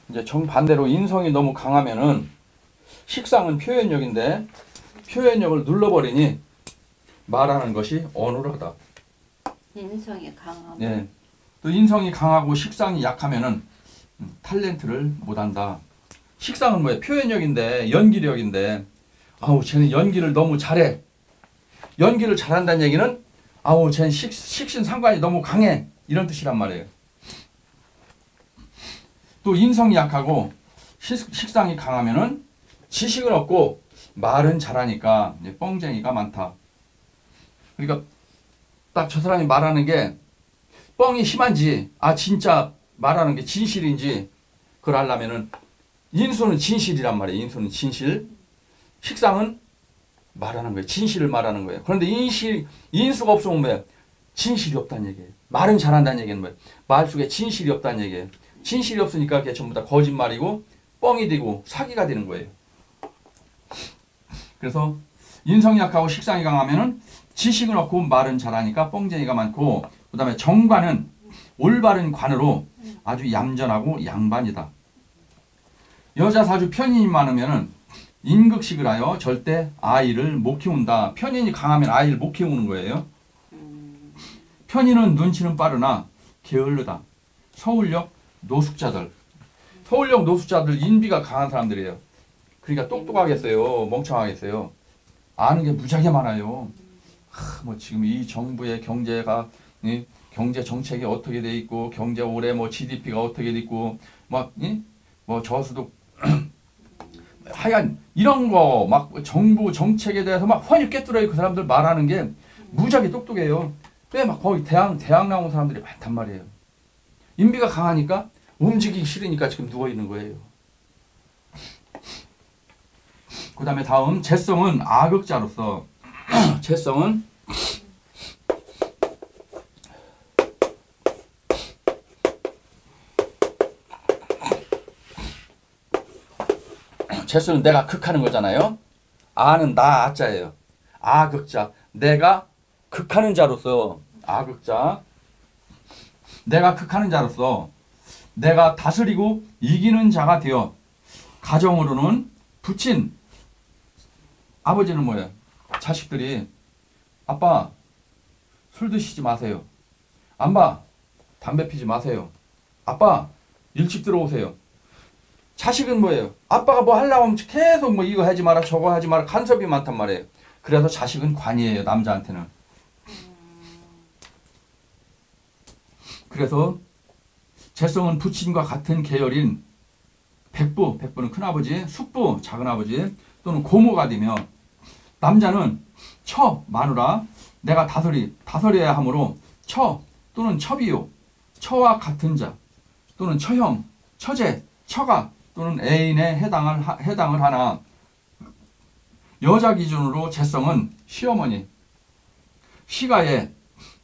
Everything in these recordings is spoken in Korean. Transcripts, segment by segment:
이제 정반대로 인성이 너무 강하면은 식상은 표현력인데 표현력을 눌러버리니 말하는 것이 어눌하다. 인성이 강하고. 예. 또 인성이 강하고 식상이 약하면은 탤런트를 못한다. 식상은 뭐예요? 표현력인데 연기력인데 아우 쟤는 연기를 너무 잘해. 연기를 잘한다는 얘기는 아우 쟤는 식신상관이 너무 강해. 이런 뜻이란 말이에요. 또 인성이 약하고 식상이 강하면은 지식은 없고 말은 잘하니까 이제 뻥쟁이가 많다. 그러니까 딱 저 사람이 말하는 게 뻥이 심한지 진짜 말하는 게 진실인지 그걸 하려면은 인수는 진실이란 말이에요. 인수는 진실. 식상은 말하는 거예요. 진실을 말하는 거예요. 그런데 인수가 없으면 뭐예요? 진실이 없다는 얘기예요. 말은 잘한다는 얘기는 뭐예요? 말 속에 진실이 없다는 얘기예요. 진실이 없으니까 그게 전부 다 거짓말이고 뻥이 되고 사기가 되는 거예요. 그래서 인성이 약하고 식상이 강하면은 지식은 없고 말은 잘하니까 뻥쟁이가 많고 그 다음에 정관은 올바른 관으로 아주 얌전하고 양반이다. 여자 사주 편인이 많으면은 인극식을 하여 절대 아이를 못 키운다. 편인이 강하면 아이를 못 키우는 거예요. 편인은 눈치는 빠르나 게을르다. 서울역 노숙자들. 서울역 노숙자들 인비가 강한 사람들이에요. 그러니까 똑똑하겠어요. 멍청하겠어요. 아는 게 무지하게 많아요. 뭐 지금 이 정부의 경제가 경제 정책이 어떻게 돼 있고 경제 올해 뭐 GDP가 어떻게 돼 있고 막 뭐 저수도 하여간 이런 거 막 정부 정책에 대해서 막 환히 꿰뚫어요. 그 사람들 말하는 게 무지하게 똑똑해요. 꽤 막 거의 대학 나온 사람들이 많단 말이에요. 인비가 강하니까 움직이기 싫으니까 지금 누워 있는 거예요. 그 다음에 다음 재성은 아극자로서 재성은 재성은 내가 극하는 거잖아요. 아는 나 아자예요. 아극자. 내가 극하는 자로서 아극자. 내가 극하는 자로서 내가 다스리고 이기는 자가 되어 가정으로는 부친 아버지는 뭐예요? 자식들이 아빠 술 드시지 마세요. 아빠 담배 피지 마세요. 아빠 일찍 들어오세요. 자식은 뭐예요? 아빠가 뭐 하려고 하면 계속 뭐 이거 하지 마라 저거 하지 마라 간섭이 많단 말이에요. 그래서 자식은 관이에요. 남자한테는. 그래서 재성은 부친과 같은 계열인 백부는 큰아버지, 숙부, 작은아버지 또는 고모가 되며 남자는 처, 마누라, 내가 다스려야 하므로 처 또는 첩이요. 처와 같은 자 또는 처형, 처제, 처가 또는 애인에 해당을 하나 여자 기준으로 재성은 시어머니, 시가의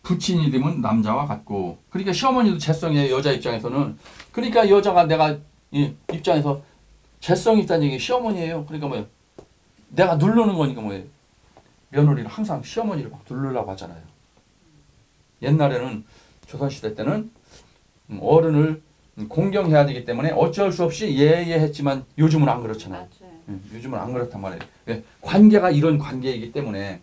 부친이 되면 남자와 같고 그러니까 시어머니도 재성이에요. 여자 입장에서는. 그러니까 여자가 내가 이 입장에서 재성이 있다는 얘기 시어머니예요. 그러니까 뭐예요? 내가 누르는 거니까 뭐예요? 며느리는 항상 시어머니를 막 누르려고 하잖아요. 옛날에는 조선시대 때는 어른을 공경해야 되기 때문에 어쩔 수 없이 예예 했지만 요즘은 안 그렇잖아요. 요즘은 안 그렇단 말이에요. 관계가 이런 관계이기 때문에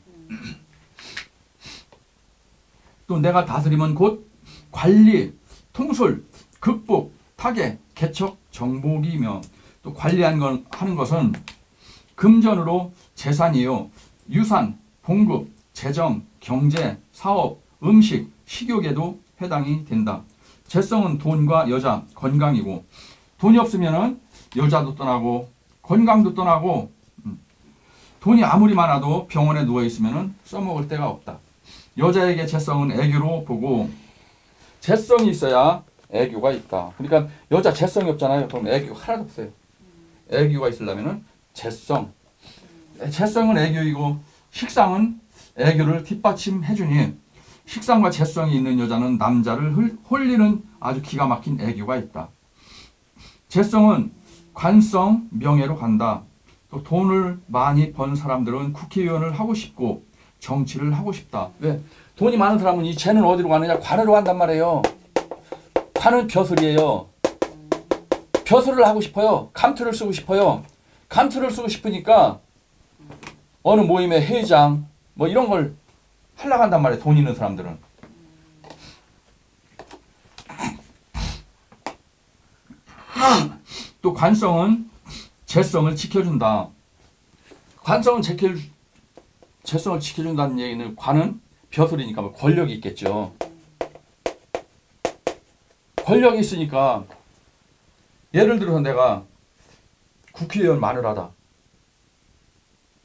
또 내가 다스림은 곧 관리, 통술, 극복, 타개, 개척, 정복이며 또 하는 것은 금전으로 재산이요. 유산, 봉급, 재정, 경제, 사업, 음식, 식욕에도 해당이 된다. 재성은 돈과 여자, 건강이고 돈이 없으면은 여자도 떠나고 건강도 떠나고 돈이 아무리 많아도 병원에 누워 있으면은 써먹을 데가 없다. 여자에게 재성은 애교로 보고 재성이 있어야 애교가 있다. 그러니까 여자 재성이 없잖아요. 그럼 애교가 하나도 없어요. 애교가 있으려면은 재성은 애교이고 식상은 애교를 뒷받침해주니 식상과 재성이 있는 여자는 남자를 홀리는 아주 기가 막힌 애교가 있다. 재성은 관성, 명예로 간다. 또 돈을 많이 번 사람들은 국회의원을 하고 싶고 정치를 하고 싶다. 왜? 돈이 많은 사람은 이 쟤는 어디로 가느냐? 관으로 간단 말이에요. 관은 벼슬이에요. 벼슬을 하고 싶어요. 감투를 쓰고 싶어요. 감투를 쓰고 싶으니까 어느 모임의 회장 뭐 이런 걸 하려고 한단 말이에요. 돈 있는 사람들은. 또 관성은 재성을 지켜준다. 관성은 재성을 지켜준다는 얘기는 관은 벼슬이니까 뭐 권력이 있겠죠. 권력이 있으니까 예를 들어서 내가 국회의원 마누라다.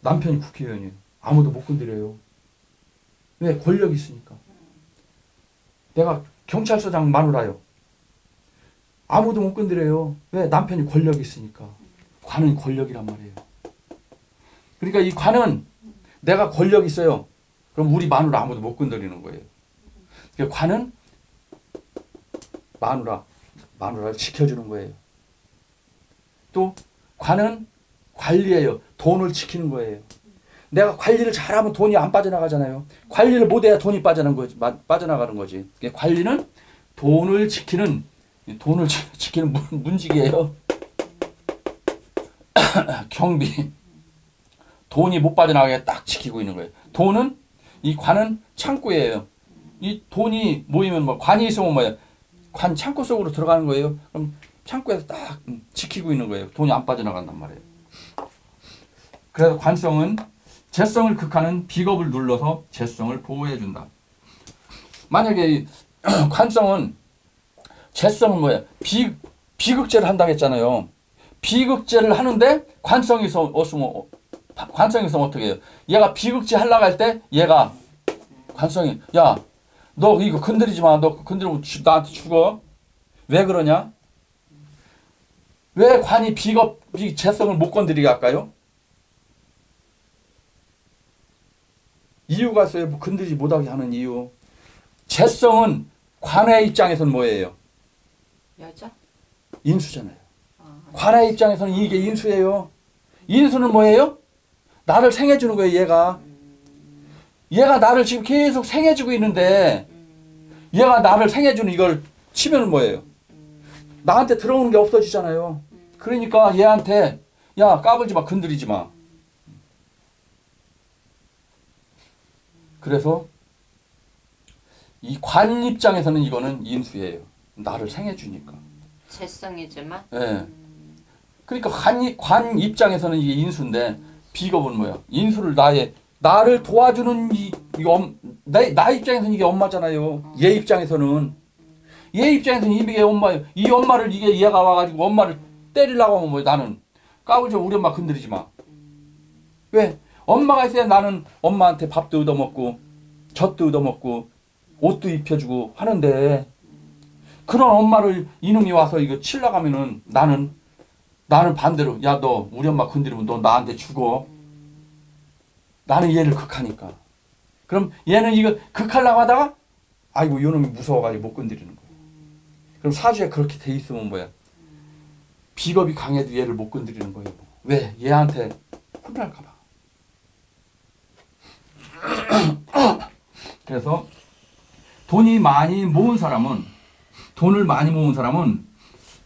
남편이 국회의원이에요. 아무도 못 건드려요. 왜? 권력이 있으니까. 내가 경찰서장 마누라요. 아무도 못 건드려요. 왜? 남편이 권력이 있으니까. 관은 권력이란 말이에요. 그러니까 이 관은 내가 권력이 있어요. 그럼 우리 마누라 아무도 못 건드리는 거예요. 그러니까 관은 마누라를 지켜주는 거예요. 또 관은 관리예요. 돈을 지키는 거예요. 내가 관리를 잘하면 돈이 안 빠져나가잖아요. 관리를 못해야 돈이 빠져나가는 거지. 관리는 돈을 지키는 문직이에요. 경비. 돈이 못 빠져나가게 딱 지키고 있는 거예요. 돈은 이 관은 창고예요. 이 돈이 모이면 뭐 관이 있으면 뭐예요? 관 창고 속으로 들어가는 거예요. 그럼 창고에서 딱 지키고 있는 거예요. 돈이 안 빠져나간단 말이에요. 그래서 관성은 재성을 극하는 비겁을 눌러서 재성을 보호해준다. 만약에 관성은 재성은 뭐예요? 비극제를 한다고 했잖아요. 비극제를 하는데 관성이 있으면 어떻게 해요? 얘가 비극제 하려고 할 때 얘가 관성이 야 너 이거 건드리지 마. 너 건드리면 나한테 죽어. 왜 그러냐? 왜 관이 재성을 못 건드리게 할까요? 이유가 있어요. 뭐 건드리지 못하게 하는 이유. 재성은 관의 입장에서는 뭐예요? 여자? 인수잖아요. 관의 입장에서는 이게 인수예요. 인수는 뭐예요? 나를 생해주는 거예요. 얘가 나를 지금 계속 생해주고 있는데 얘가 나를 생해주는 이걸 치면은 뭐예요? 나한테 들어오는 게 없어지잖아요. 그러니까 얘한테 야 까불지 마. 건드리지 마. 그래서 이 관 입장에서는 이거는 인수예요. 나를 생해주니까. 재성이지만. 네. 그러니까 관 입장에서는 이게 인수인데 비겁은 뭐야? 인수를 나를 도와주는 나 입장에서는 이게 엄마잖아요. 얘 입장에서는 이게 엄마예요. 이 엄마를 얘가 와가지고 엄마를 때리려고 하면 뭐야? 나는 까불지 마. 우리 엄마 건드리지 마. 왜? 엄마가 있어야 나는 엄마한테 밥도 얻어먹고 젖도 얻어먹고 옷도 입혀주고 하는데 그런 엄마를 이놈이 와서 이거 치려고 하면은 나는 반대로 야 너 우리 엄마 건드리면 너 나한테 죽어. 나는 얘를 극하니까. 그럼 얘는 이거 극하려고 하다가 아이고 이놈이 무서워가지고 못 건드리는 거야. 그럼 사주에 그렇게 돼 있으면 뭐야? 비겁이 강해도 얘를 못 건드리는 거예요. 왜? 얘한테 혼날까 봐. 그래서 돈을 많이 모은 사람은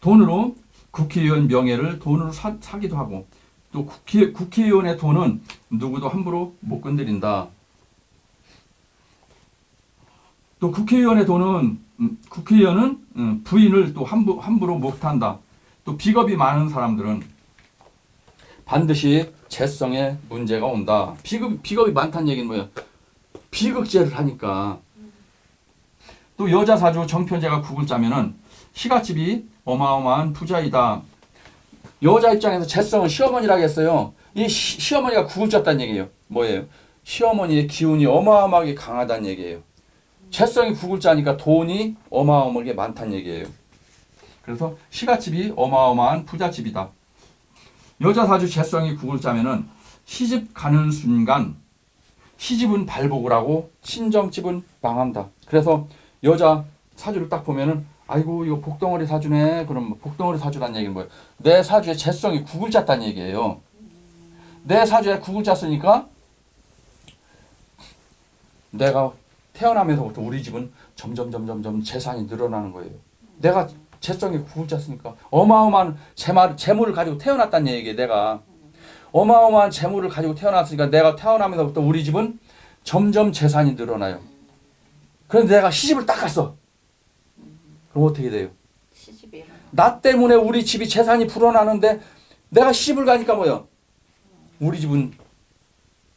돈으로 국회의원 명예를 돈으로 사기도 하고 또 국회의원의 돈은 누구도 함부로 못 건드린다. 또 국회의원은 부인을 또 함부로 못한다. 또 비겁이 많은 사람들은 반드시 재성에 문제가 온다. 비겁이 많다는 얘기는 뭐예요? 비극제를 하니까. 또 여자 사주 정편제가 국을 짜면은 시가집이 어마어마한 부자이다. 여자 입장에서 재성은 시어머니라고 했어요. 이 시어머니가 국을 짰다는 얘기예요. 뭐예요? 시어머니의 기운이 어마어마하게 강하다는 얘기예요. 재성이 국을 짜니까 돈이 어마어마하게 많다는 얘기예요. 그래서 시가집이 어마어마한 부잣집이다. 여자 사주 재성이 국을 짜면은 시집 가는 순간 시집은 발복을 하고 친정집은 망한다. 그래서 여자 사주를 딱 보면은 아이고 이거 복덩어리 사주네. 그럼 복덩어리 사주란 얘기는 뭐예요? 내 사주에 재성이 국을 짰다는 얘기예요. 내 사주에 국을 짰으니까 내가 태어나면서부터 우리 집은 점점 재산이 늘어나는 거예요. 내가 재성이 구글자쓰니까 어마어마한 재물을 가지고 태어났다는 얘기예요. 내가 어마어마한 재물을 가지고 태어났으니까 내가 태어나면서부터 우리 집은 점점 재산이 늘어나요. 그런데 내가 시집을 딱 갔어. 그럼 어떻게 돼요? 시집이 일어나. 나 때문에 우리 집이 재산이 불어나는데 내가 시집을 가니까 뭐야? 우리 집은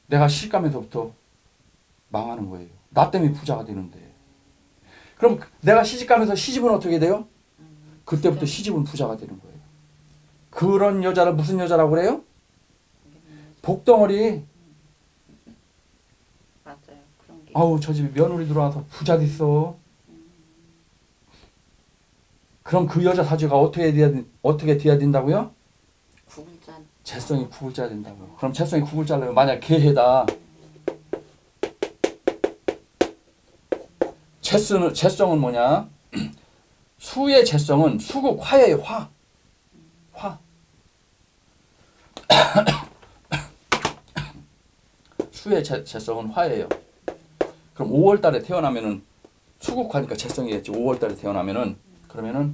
내가 시집 가면서부터 망하는 거예요. 나 때문에 부자가 되는데. 그럼 내가 시집 가면서 시집은 어떻게 돼요? 그때부터 시집은 부자가 되는 거예요. 그런 여자를 무슨 여자라고 그래요? 복덩어리. 맞아요. 그런 게. 아우 저 집에 며느리 들어와서 부자 됐어. 그럼 그 여자 사주가 어떻게 돼야 된다고요? 구글자. 재성이 구글자 된다고. 그럼 재성이 구글자려면 만약 개해다. 재성은 뭐냐? 수의 재성은 수국 화예요. 화. 수의 재성은 화예요. 그럼 5월 달에 태어나면은 수국화니까 재성이겠지. 5월 달에 태어나면은 그러면은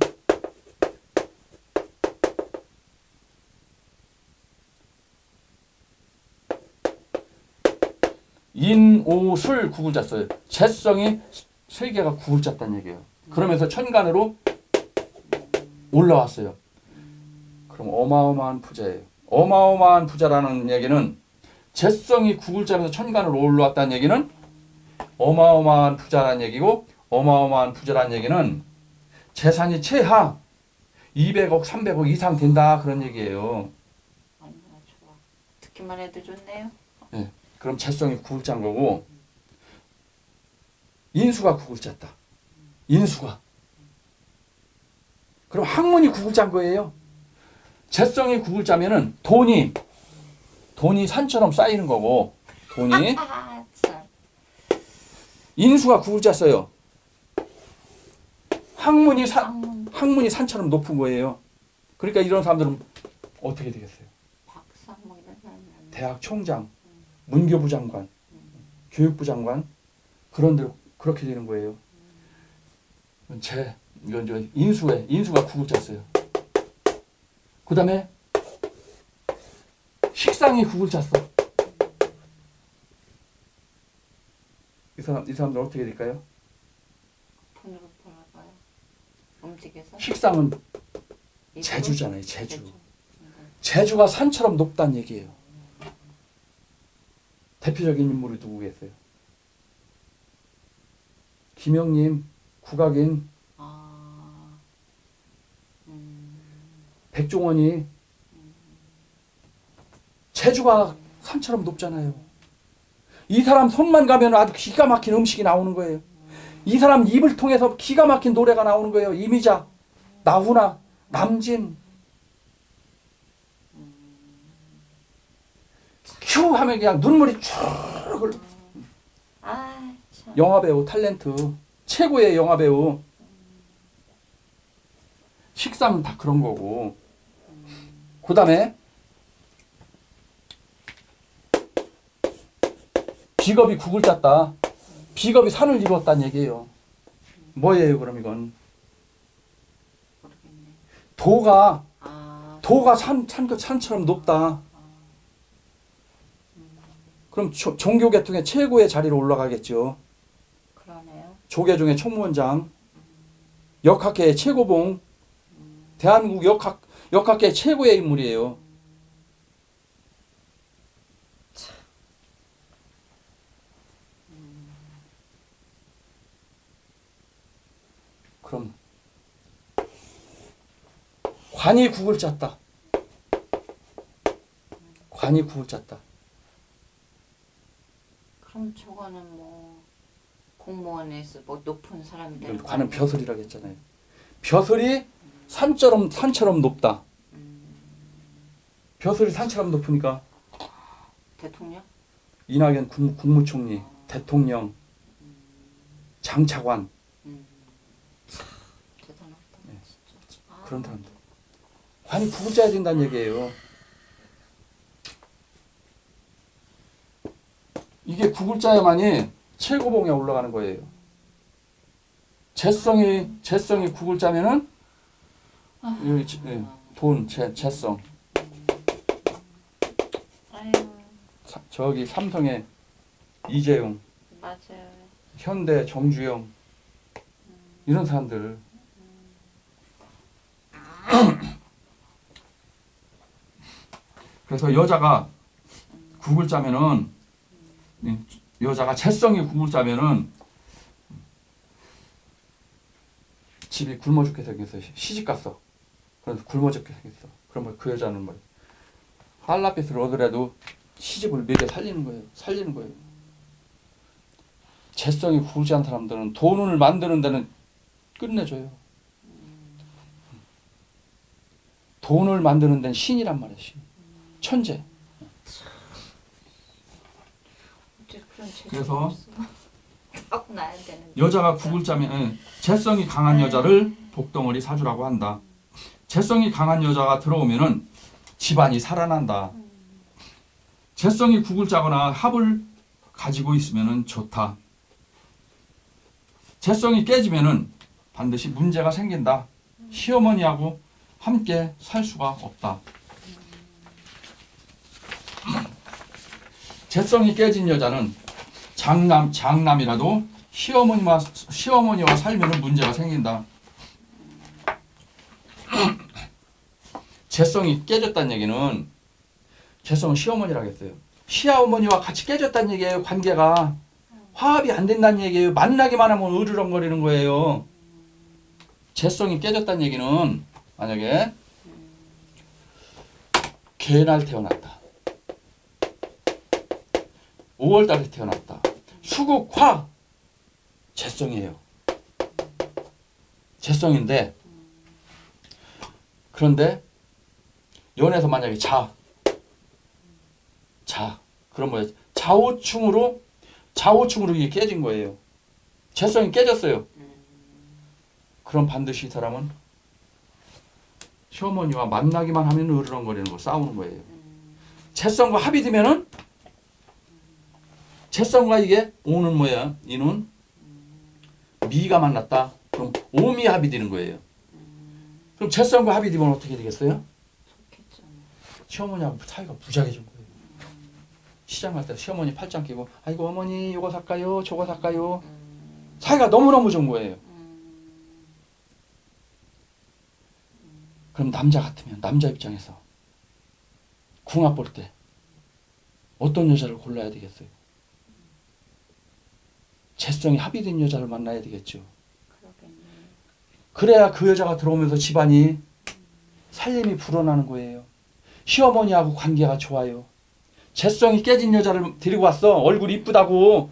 인오술 구글자 써요. 재성이 세 개가 구글자단 얘기예요. 그러면서 천간으로 올라왔어요. 그럼 어마어마한 부자예요. 어마어마한 부자라는 얘기는 재성이 구글자면서 천간으로 올라왔다는 얘기는 어마어마한 부자라는 얘기고, 어마어마한 부자라는 얘기는 재산이 최하 200억, 300억 이상 된다 그런 얘기예요. 얼마나 좋아. 듣기만 해도 좋네요. 네. 그럼 재성이 구글자인 거고, 인수가 구글자다. 인수가. 그럼 학문이 구글자인 거예요. 재성이 구글자면은 돈이 산처럼 쌓이는 거고, 돈이 아, 참. 인수가 구글자 써요. 학문이 학문, 산처럼 높은 거예요. 그러니까 이런 사람들은 어떻게 되겠어요? 박사 뭐 이런 사람. 대학 총장, 문교부 장관, 교육부 장관 그런 데로 그렇게 되는 거예요. 이건 인수가 구글자 써요. 그 다음에 식상이 구글자 써. 이 사람들 어떻게 될까요? 돈으로 벌어봐요. 움직여서. 식상은 입으로? 제주잖아요. 제주가 산처럼 높다는 얘기예요. 대표적인 인물이 누구겠어요? 김영림, 국악인, 아, 백종원이 제주가 산처럼 높잖아요. 이 사람 손만 가면 아주 기가 막힌 음식이 나오는 거예요. 이 사람 입을 통해서 기가 막힌 노래가 나오는 거예요. 이미자, 나훈아, 남진. 큐 하면 그냥 눈물이 쭉 흘러. 아, 참. 영화배우 탤런트 최고의 영화배우. 식상은 다 그런 거고. 그 다음에 비겁이 국을 짰다. 비겁이 산을 이루었다는 얘기예요. 뭐예요 그럼 이건? 모르겠네. 도가 산처럼 높다. 그럼 종교 계통의 최고의 자리로 올라가겠죠. 그러네요. 조계 중에 총무원장, 역학계의 최고봉, 대한민국 역학계 최고의 인물이에요. 그럼 관이 국을 짰다. 관이 국을 짰다. 그럼 저거는 뭐 공무원에서 뭐 높은 사람이 되는 거 관은 아니에요? 벼슬이라고 했잖아요. 벼슬이 산처럼 높다. 벼슬이 산처럼 높으니까 대통령? 이낙연 국무총리, 대통령, 장차관 대단하다. 네. 진짜. 아, 그런 사람들. 관이 국을 짜야 된다는 얘기예요. 이게 국을 짜야만이 최고봉에 올라가는 거예요. 재성이 국을 짜면은 돈, 재성. 아유, 저기 삼성의 이재용, 맞아요. 현대 정주영 이런 사람들. 그래서 여자가 구글자면은 여자가 재성이 구글자면은 집이 굶어 죽게 생겼어. 시집 갔어. 그래서 굶어 죽게 생겼어. 그러면 그 여자는 뭐 할라빛을 얻으라도 시집을 먹여 살리는 거예요. 살리는 거예요. 재성이 구글자한 사람들은 돈을 만드는 데는 끝내줘요. 돈을 만드는 데는 신이란 말이야. 신. 천재. 그래서 나야 되는 여자가 구글자면 재성이 강한 여자를 복덩어리 사주라고 한다. 재성이 강한 여자가 들어오면은 집안이 살아난다. 재성이 구글자거나 합을 가지고 있으면은 좋다. 재성이 깨지면은 반드시 문제가 생긴다. 시어머니하고 함께 살 수가 없다. 재성이 깨진 여자는 장남이라도 시어머니와 살면은 문제가 생긴다. 재성이 깨졌다는 얘기는 재성은 시어머니라겠어요. 시어머니와 같이 깨졌다는 얘기예요. 관계가 화합이 안 된다는 얘기예요. 만나기만 하면 으르렁거리는 거예요. 재성이 깨졌다는 얘기는 만약에 개날 태어났다. 5월달에 태어났다. 수국화 재성이에요. 재성인데 그런데 연에서 만약에 그럼 뭐야? 좌우충으로 이게 깨진 거예요. 재성이 깨졌어요. 그럼 반드시 이 사람은 시어머니와 만나기만 하면 으르렁거리는 거 싸우는 거예요. 재성과 합이 되면은 재성과 이게 오는 뭐야? 이는 미가 만났다. 그럼 오미 합이 되는 거예요. 그럼 재성과 합이 되면 어떻게 되겠어요? 시어머니하고 사이가 부작해진 거예요. 시장 갈 때 시어머니 팔짱 끼고 아이고 어머니 이거 살까요? 저거 살까요? 사이가 너무너무 좋은 거예요. 그럼 남자 같으면 남자 입장에서 궁합 볼 때 어떤 여자를 골라야 되겠어요? 재성이 합의된 여자를 만나야 되겠죠. 그래야 그 여자가 들어오면서 집안이 살림이 불어나는 거예요. 시어머니하고 관계가 좋아요. 재성이 깨진 여자를 데리고 왔어. 얼굴 이쁘다고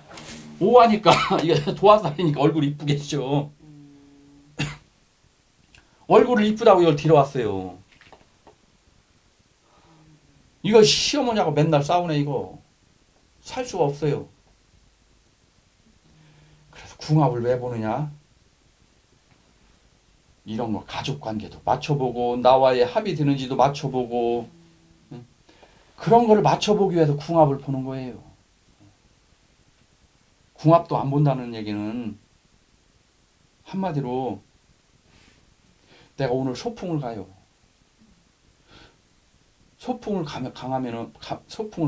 오하니까 이게 도화살이니까 얼굴 이쁘겠죠. 얼굴을 이쁘다고 이걸 데려왔어요. 이거 시어머니하고 맨날 싸우네. 이거 살 수가 없어요. 그래서 궁합을 왜 보느냐? 이런 거 가족관계도 맞춰보고 나와의 합이 되는지도 맞춰보고 그런 거를 맞춰보기 위해서 궁합을 보는 거예요. 궁합도 안 본다는 얘기는 한마디로 내가 오늘 소풍을 가요. 소풍을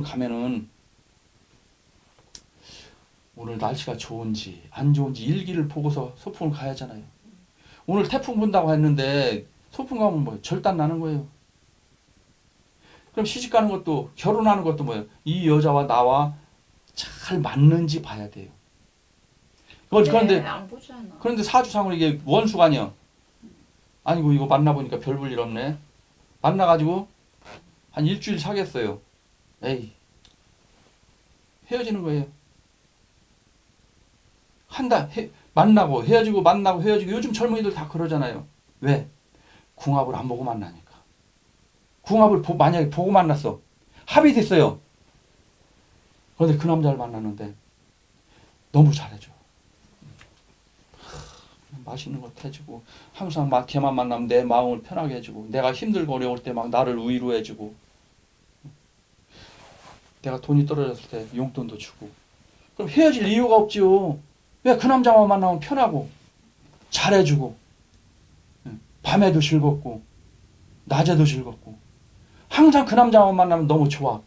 가면은 오늘 날씨가 좋은지 안 좋은지 일기를 보고서 소풍을 가야 하잖아요. 오늘 태풍 분다고 했는데 소풍 가면 뭐 절단 나는 거예요. 그럼 시집 가는 것도 결혼하는 것도 뭐예요? 이 여자와 나와 잘 맞는지 봐야 돼요. 그런데 안 보잖아. 그런데 사주상으로 이게 원수가 아니야. 아니고 이거 만나보니까 별 볼 일 없네. 만나가지고 한 일주일 사귀었어요. 에이 헤어지는 거예요. 만나고 헤어지고 만나고 헤어지고 요즘 젊은이들 다 그러잖아요. 왜? 궁합을 안 보고 만나니까. 궁합을 만약에 보고 만났어. 합이 됐어요. 그런데 그 남자를 만났는데 너무 잘해줘. 맛있는 것 해주고 항상 막 걔만 만나면 내 마음을 편하게 해주고 내가 힘들고 어려울 때 막 나를 위로해주고 내가 돈이 떨어졌을 때 용돈도 주고 그럼 헤어질 이유가 없지요. 왜? 그 남자만 만나면 편하고 잘해주고 밤에도 즐겁고 낮에도 즐겁고 항상 그 남자만 만나면 너무 좋아.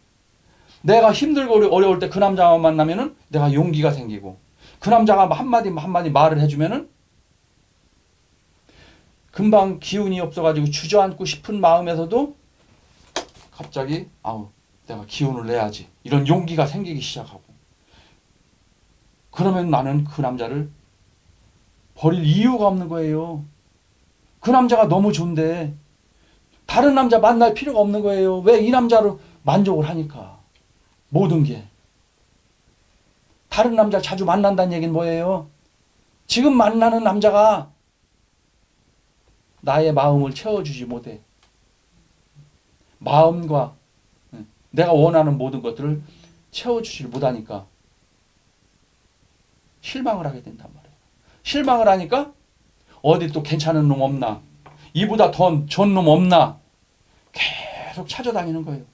내가 힘들고 어려울 때 그 남자만 만나면은 내가 용기가 생기고 그 남자가 한마디 말을 해주면은 금방 기운이 없어가지고 주저앉고 싶은 마음에서도 갑자기 아우 내가 기운을 내야지 이런 용기가 생기기 시작하고 그러면 나는 그 남자를 버릴 이유가 없는 거예요. 그 남자가 너무 좋은데 다른 남자 만날 필요가 없는 거예요. 왜? 이 남자로 만족을 하니까. 모든 게. 다른 남자 자주 만난다는 얘기는 뭐예요? 지금 만나는 남자가 나의 마음을 채워주지 못해. 마음과 내가 원하는 모든 것들을 채워주지 못하니까 실망을 하게 된단 말이에요. 실망을 하니까 어디 또 괜찮은 놈 없나? 이보다 더 좋은 놈 없나? 계속 찾아다니는 거예요.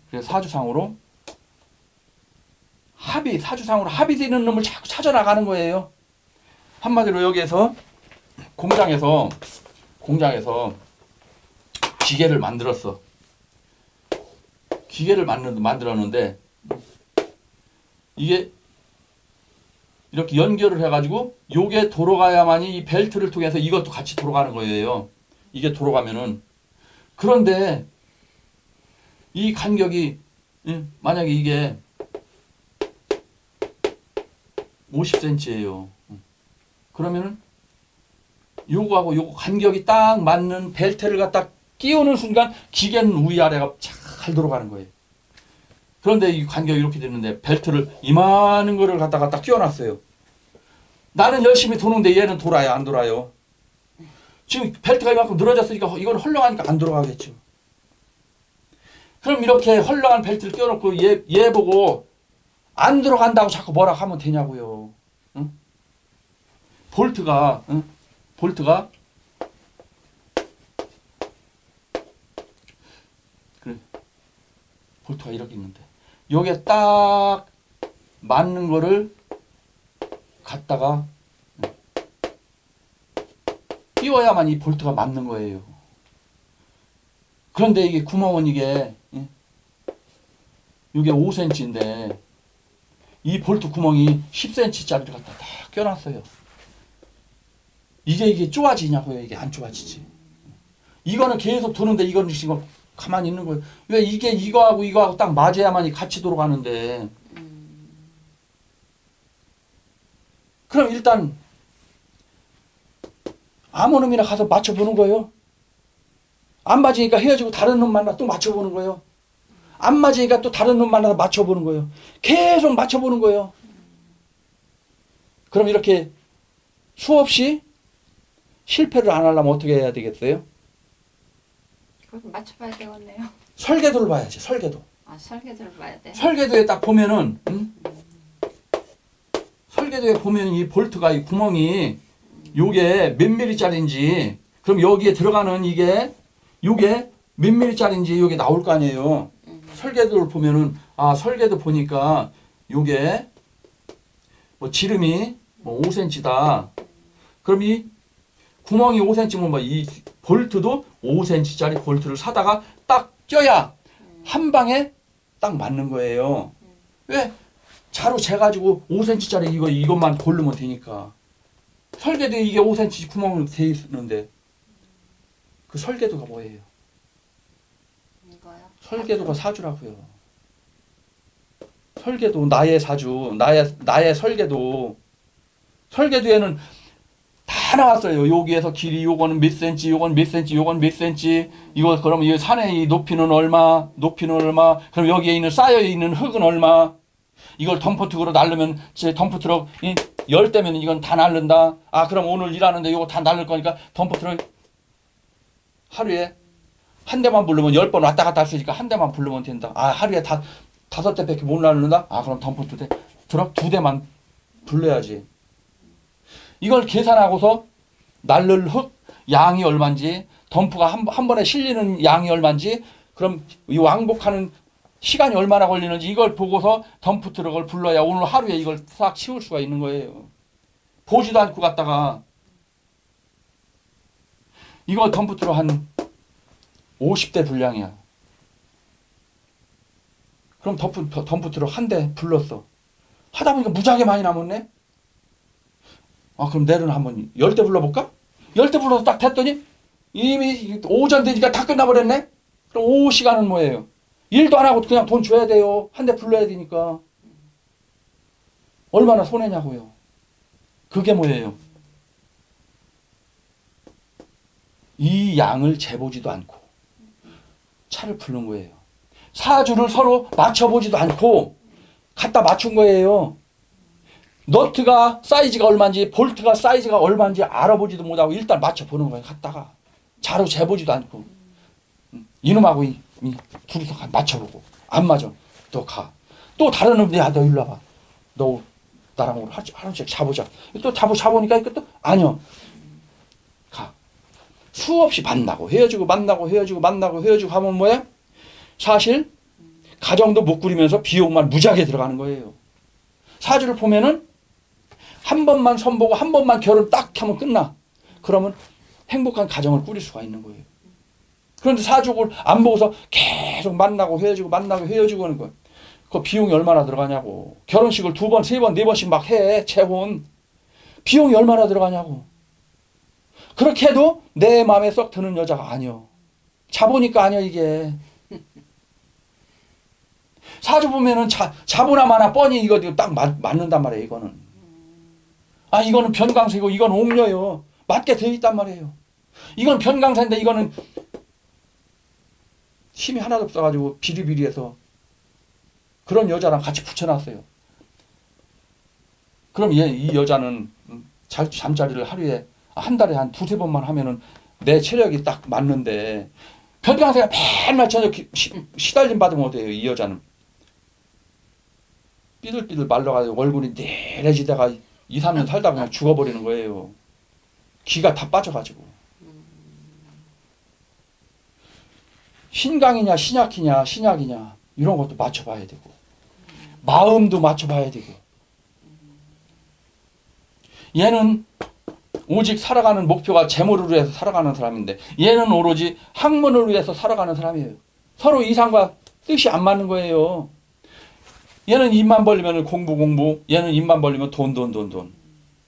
그래서 사주상으로 사주상으로 합의되는 놈을 자꾸 찾아나가는 거예요. 한마디로 여기에서 공장에서 기계를 만들었어. 기계를 만들었는데 이게 이렇게 연결을 해가지고 요게 돌아가야만이 이 벨트를 통해서 이것도 같이 돌아가는 거예요. 이게 돌아가면은. 그런데 이 간격이 만약에 이게 50cm예요. 그러면은 요거하고 요거 간격이 딱 맞는 벨트를 갖다 끼우는 순간 기계는 위아래가 잘 돌아가는 거예요. 그런데 이 간격이 이렇게 되는데 벨트를 이만한 거를 갖다가 딱 끼워놨어요. 나는 열심히 도는데 얘는 돌아요? 안 돌아요? 지금 벨트가 이만큼 늘어졌으니까 이건 헐렁하니까 안 돌아가겠죠. 그럼 이렇게 헐렁한 벨트를 끼워놓고 얘 보고 안 들어간다고 자꾸 뭐라 하면 되냐고요. 응? 볼트가 그래. 볼트가 이렇게 있는데 여기에 딱 맞는 거를 갖다가 끼워야만 이 볼트가 맞는 거예요. 그런데 이게 구멍은 이게 5cm인데 이 볼트 구멍이 10cm짜리를 갖다 딱 껴놨어요. 이게 쪼아지냐고요? 이게 안 쪼아지지. 이거는 계속 도는데 이거는 지금 가만히 있는 거예요. 왜? 이게 이거하고 딱 맞아야만이 같이 돌아가는데. 그럼 일단 아무 놈이나 가서 맞춰보는 거예요. 안 맞으니까 헤어지고 다른 놈 만나 또 맞춰보는 거예요. 안 맞으니까 또 다른 놈 만나서 맞춰보는 거예요. 계속 맞춰보는 거예요. 그럼 이렇게 수없이 실패를 안 하려면 어떻게 해야 되겠어요? 그럼 맞춰봐야 되겠네요. 설계도를 봐야지. 설계도. 아, 설계도를 봐야 돼. 설계도에 딱 보면은 설계도에 보면 이 볼트가 이 구멍이 요게 몇 밀리짜리인지 그럼 여기에 들어가는 요게 몇 밀리짜리인지 요게 나올 거 아니에요. 설계도를 보면은 설계도 보니까 요게 뭐 지름이 뭐 5cm다. 그럼 이 구멍이 5cm면 뭐 이 볼트도 5cm짜리 볼트를 사다가 딱 껴야 한 방에 딱 맞는 거예요. 왜? 자루 재가지고 5cm짜리 이것만 고르면 되니까. 설계도에 이게 5cm 구멍으로 돼 있는데 그 설계도가 뭐예요? 이거요? 설계도가 사주라고요. 설계도 나의 사주, 나의 설계도. 설계도에는 다 나왔어요. 여기에서 길이 요거는 몇 센치, 요건 몇 센치, 요건 몇 센치. 이거 그럼 이 산의 높이는 얼마, 그럼 여기에 있는 쌓여 있는 흙은 얼마. 이걸 덤프트럭으로 날르면 제 덤프트럭 열 대면 이건 다 날른다. 그럼 오늘 일하는데 이거 다 날릴 거니까 덤프트럭 하루에 한 대만 부르면 10번 왔다 갔다 할 수 있으니까 한 대만 부르면 된다. 하루에 5대밖에 못 날른다. 그럼 덤프트럭 2대만 불러야지. 이걸 계산하고서 날를 흙 양이 얼마인지, 덤프가 한 번에 실리는 양이 얼마인지, 그럼 이 왕복하는 시간이 얼마나 걸리는지 이걸 보고서 덤프트럭을 불러야 오늘 하루에 이걸 싹 치울 수가 있는 거예요. 보지도 않고 갔다가. 이거 덤프트로 한 50대 분량이야. 그럼 덤프트로 한 대 불렀어. 하다 보니까 무지하게 많이 남았네. 아, 그럼 내일은 한번 10대 불러볼까? 10대 불러서 딱 됐더니 이미 오전 되니까 다 끝나버렸네. 그럼 오후 시간은 뭐예요? 일도 안 하고 그냥 돈 줘야 돼요. 한 대 불러야 되니까. 얼마나 손해냐고요. 그게 뭐예요? 이 양을 재보지도 않고 차를 부른 거예요. 사주를 서로 맞춰보지도 않고 갖다 맞춘 거예요. 너트가 사이즈가 얼마인지 볼트가 사이즈가 얼마인지 알아보지도 못하고 일단 맞춰보는 거예요. 갖다가 자로 재보지도 않고 이놈하고 둘이서 맞춰보고 안 맞아. 또 가. 또 다른 놈들이 너 일로 와봐. 너 나랑 오늘 하루씩 자보자. 또 자보니까 또 아니요. 가. 수없이 만나고 헤어지고 만나고 헤어지고 만나고 헤어지고 하면 뭐야? 사실 가정도 못 꾸리면서 비용만 무지하게 들어가는 거예요. 사주를 보면은 한 번만 선보고 한 번만 결혼 딱 하면 끝나. 그러면 행복한 가정을 꾸릴 수가 있는 거예요. 그런데 사주를 안 보고서 계속 만나고 헤어지고 만나고 헤어지고 하는 거예요. 그 비용이 얼마나 들어가냐고. 결혼식을 2번, 3번, 4번씩 막 해. 재혼. 비용이 얼마나 들어가냐고. 그렇게 해도 내 마음에 썩 드는 여자가 아니여. 자보니까 아니야 이게. 사주 보면은 자보나 마나 뻔히 이거 딱 맞는단 말이에요. 이거는. 아, 이거는 변강세고 이건 옥녀요. 맞게 돼 있단 말이에요. 이건 변강세인데 이거는 힘이 하나도 없어가지고 비리비리해서 그런 여자랑 같이 붙여놨어요. 그럼 이 여자는 잠자리를 하루에 한 달에 한 2-3번만 하면은 내 체력이 딱 맞는데 변강세가 맨날 저녁 시달림 받으면 어때요? 이 여자는 삐들삐들 말라가지고 얼굴이 내래지다가 2-3년 살다가 그냥 죽어버리는 거예요. 기가 다 빠져가지고. 신강이냐 신약이냐 이런 것도 맞춰봐야 되고 마음도 맞춰봐야 되고. 얘는 오직 살아가는 목표가 재물을 위해서 살아가는 사람인데 얘는 오로지 학문을 위해서 살아가는 사람이에요. 서로 이상과 뜻이 안 맞는 거예요. 얘는 입만 벌리면 공부, 얘는 입만 벌리면 돈.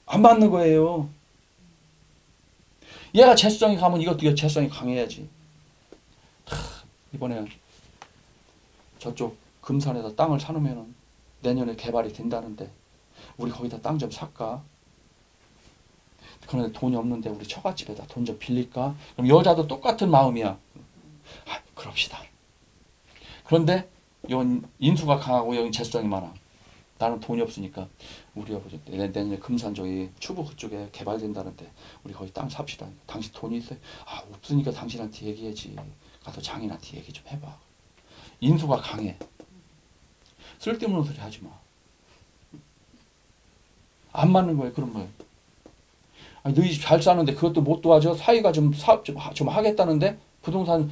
안 맞는 거예요. 얘가 재수성이 가면 이것도 재수성이 강해야지. 이번에 저쪽 금산에다 땅을 사놓으면 내년에 개발이 된다는데 우리 거기다 땅 좀 살까? 그런데 돈이 없는데 우리 처갓집에다 돈 좀 빌릴까? 그럼 여자도 똑같은 마음이야. 아, 그럽시다. 그런데 이건 인수가 강하고 여기 재수성이 많아. 나는 돈이 없으니까 우리 아버지 내년에 금산 저기 추부 그쪽에 개발된다는데 우리 거기 땅 삽시다. 당신 돈이 있어요? 아, 없으니까 당신한테 얘기해야지. 가서 장인한테 얘기 좀 해봐. 인수가 강해. 쓸데없는 소리 하지 마. 안 맞는 거예요. 그런 거예요. 아니, 너희 집 잘 사는데 그것도 못 도와줘. 사위가 좀 하겠다는데 부동산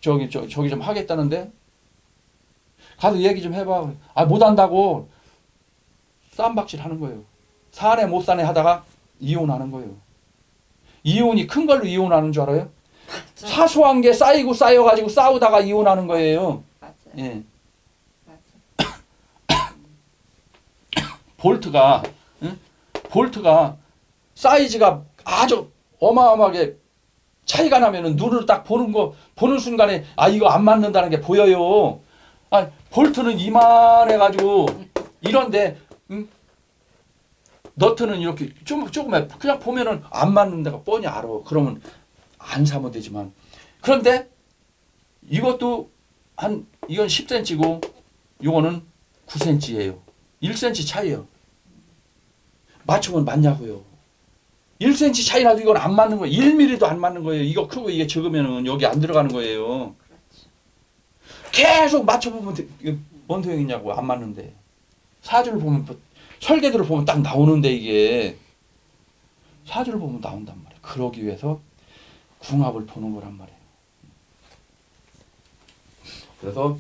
저기 좀 하겠다는데 가서 얘기 좀 해봐. 아, 못 한다고 쌈박질 하는 거예요. 사내 못 사내 하다가 이혼하는 거예요. 이혼이 큰 걸로 이혼하는 줄 알아요? 맞아. 사소한 게 쌓여가지고 싸우다가 이혼하는 거예요. 맞아. 예. 맞아. 볼트가 사이즈가 아주 어마어마하게 차이가 나면은 눈으로 딱 보는 순간에 아, 이거 안 맞는다는 게 보여요. 아, 볼트는 이만해가지고 이런데 너트는 이렇게 조금해. 그냥 보면은 안 맞는 데가 뻔히 알아. 그러면 안 사면 되지만. 그런데 이것도 이건 10cm고 이거는 9cm예요. 1cm 차이요. 맞추면 맞냐고요. 1cm 차이 나도 이건 안 맞는 거예요. 1mm도 안 맞는 거예요. 이거 크고 이게 적으면은 여기 안 들어가는 거예요. 계속 맞춰보면 뭔 소용이냐고. 안 맞는데. 사주를 보면 설계도를 보면 딱 나오는데 이게 사주를 보면 나온단 말이에요. 그러기 위해서 궁합을 보는 거란 말이에요. 그래서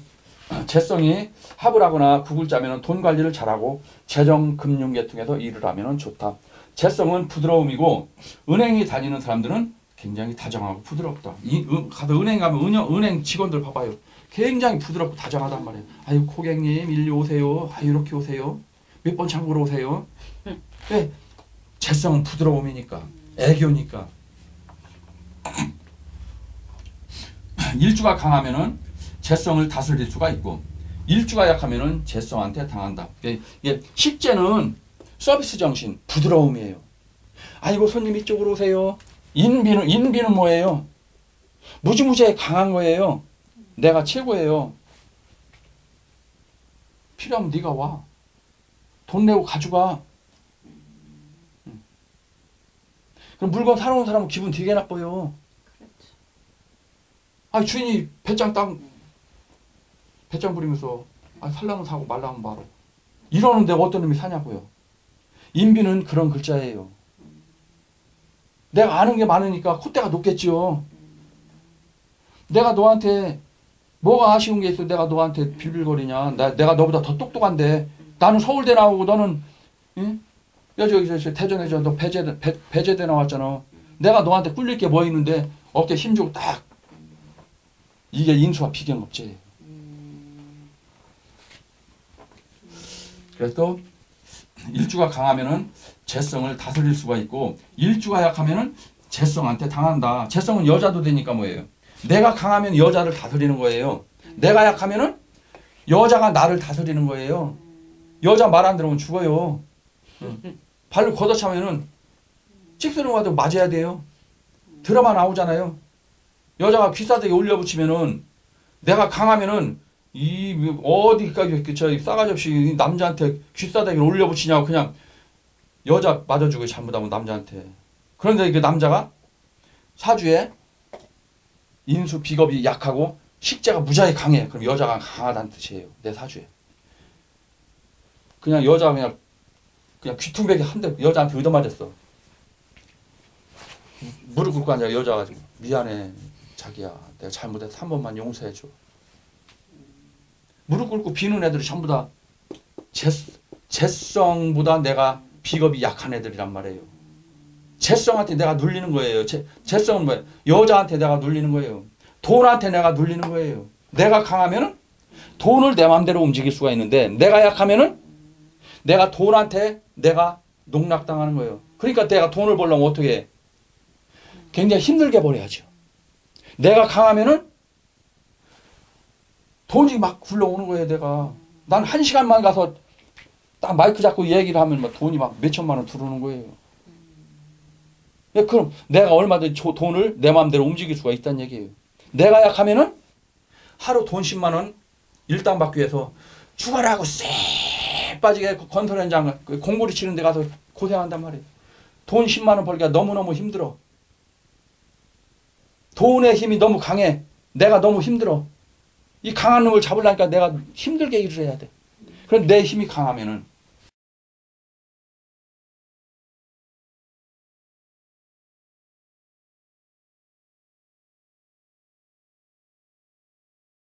재성이 합을 하거나 국을 짜면 돈 관리를 잘하고 재정, 금융 계통에서 일을 하면 좋다. 재성은 부드러움이고 은행에 다니는 사람들은 굉장히 다정하고 부드럽다. 가서 은행 가면 은행 직원들 봐봐요. 굉장히 부드럽고 다정하단 말이에요. 아유 고객님 일로 오세요. 아유 이렇게 오세요. 몇 번 창고로 오세요. 왜? 재성은 부드러움이니까 애교니까. 일주가 강하면은 재성을 다스릴 수가 있고 일주가 약하면은 재성한테 당한다. 이게 식재는 서비스 정신, 부드러움이에요. 아이고 손님 이쪽으로 오세요. 인비는 뭐예요? 무지무지하게 강한 거예요. 내가 최고예요. 필요하면 네가 와. 돈 내고 가져가. 그럼 물건 사러 온 사람은 기분 되게 나빠요. 아 주인이 배짱 부리면서 살라면 사고 말라면 말어. 이러는데 어떤 놈이 사냐고요. 인비는 그런 글자예요. 내가 아는 게 많으니까 콧대가 높겠지요. 내가 너한테 뭐가 아쉬운 게 있어 내가 너한테 빌빌거리냐. 내가 너보다 더 똑똑한데 나는 서울대 나오고 너는 응? 여기 대전에 너 배제대 나왔잖아. 내가 너한테 꿀릴 게 뭐 있는데 어깨 힘주고 딱 이게 인수와 비경업체예요. 그래서 일주가 강하면은 재성을 다스릴 수가 있고 일주가 약하면은 재성한테 당한다. 재성은 여자도 되니까 뭐예요? 내가 강하면 여자를 다스리는 거예요. 내가 약하면은 여자가 나를 다스리는 거예요. 여자 말 안 들으면 죽어요. 발로 걷어차면은 찍소리 와도 맞아야 돼요. 드라마 나오잖아요. 여자가 귀싸대기 올려붙이면은 내가 강하면은 이 어디까지 저 싸가지 없이 남자한테 귀싸대기를 올려붙이냐고 그냥 여자 맞아주고 잘못하면 남자한테. 그런데 그 남자가 사주에 인수 비겁이 약하고 식재가 무지하게 강해. 그럼 여자가 강하다는 뜻이에요. 내 사주에. 그냥 여자가 그냥 귀퉁배기 한 대 여자한테 얻어맞았어. 무릎 꿇고 앉아 여자가 미안해 자기야 내가 잘못해서 한 번만 용서해줘. 무릎 꿇고 비는 애들이 전부 다 재성보다 내가 비겁이 약한 애들이란 말이에요. 재성한테 내가 눌리는 거예요. 재성은 뭐예요? 여자한테 내가 눌리는 거예요. 돈한테 내가 눌리는 거예요. 내가 강하면은 돈을 내 마음대로 움직일 수가 있는데 내가 약하면은 내가 돈한테 내가 농락당하는 거예요. 그러니까 내가 돈을 벌려면 어떻게 해? 굉장히 힘들게 벌어야죠. 내가 강하면은 돈이 막 굴러오는 거예요. 내가 난 1시간만 가서 딱 마이크 잡고 얘기를 하면 막 돈이 막 몇천만 원 들어오는 거예요. 그럼 내가 얼마든지 돈을 내 마음대로 움직일 수가 있다는 얘기예요. 내가 약하면은 하루 돈 10만 원 일당 받기 위해서 죽어라 하고 쎄 빠지게 건설 현장 공구리 치는 데 가서 고생한단 말이에요. 돈 10만 원 벌기가 너무너무 힘들어. 돈의 힘이 너무 강해. 내가 너무 힘들어. 이 강한 놈을 잡으려니까 내가 힘들게 일을 해야 돼. 그럼 내 힘이 강하면은